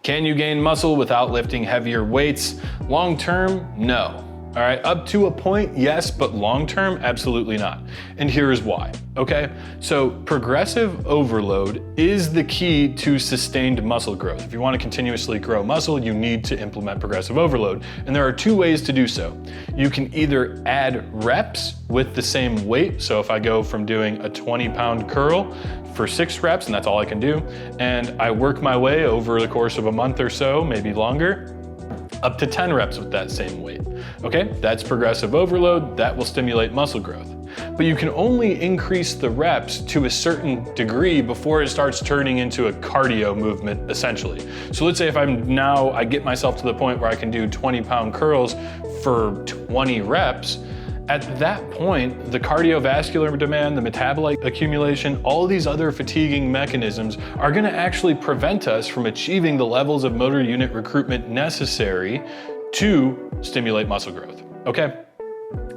Can you gain muscle without lifting heavier weights? Long term, no. All right, up to a point, yes, but long term, absolutely not. And here is why, okay? So progressive overload is the key to sustained muscle growth. If you want to continuously grow muscle, you need to implement progressive overload. And there are two ways to do so. You can either add reps with the same weight. So if I go from doing a 20-pound curl for 6 reps, and that's all I can do, and I work my way over the course of a month or so, maybe longer, up to 10 reps with that same weight. Okay, that's progressive overload, that will stimulate muscle growth. But you can only increase the reps to a certain degree before it starts turning into a cardio movement, essentially. So let's say if I get myself to the point where I can do 20-pound curls for 20 reps, at that point, the cardiovascular demand, the metabolite accumulation, all these other fatiguing mechanisms are gonna actually prevent us from achieving the levels of motor unit recruitment necessary to stimulate muscle growth, okay?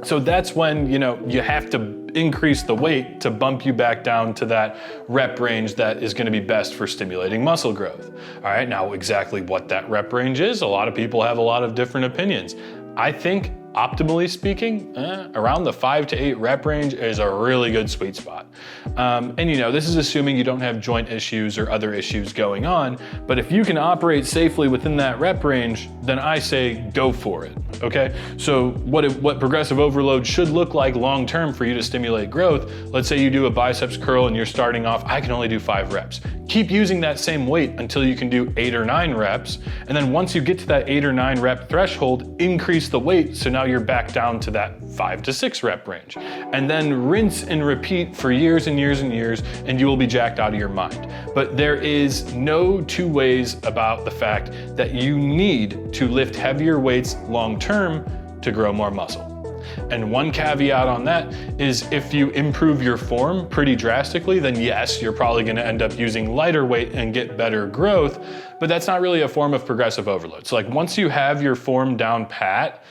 So that's when, you have to increase the weight to bump you back down to that rep range that is gonna be best for stimulating muscle growth. All right, now exactly what that rep range is, a lot of people have a lot of different opinions. I think, optimally speaking, around the 5 to 8 rep range is a really good sweet spot. And this is assuming you don't have joint issues or other issues going on, but if you can operate safely within that rep range, then I say go for it, okay? So what progressive overload should look like long-term for you to stimulate growth, let's say you do a biceps curl and you're starting off, I can only do 5 reps. Keep using that same weight until you can do 8 or 9 reps, and then once you get to that 8 or 9 rep threshold, increase the weight so now you're back down to that 5 to 6 rep range. And then rinse and repeat for years and years and years, and you will be jacked out of your mind. But there is no two ways about the fact that you need to lift heavier weights long term to grow more muscle. And one caveat on that is if you improve your form pretty drastically, then yes, you're probably gonna end up using lighter weight and get better growth, but that's not really a form of progressive overload. So like once you have your form down pat,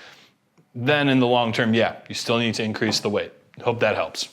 then in the long term, yeah, you still need to increase the weight. Hope that helps.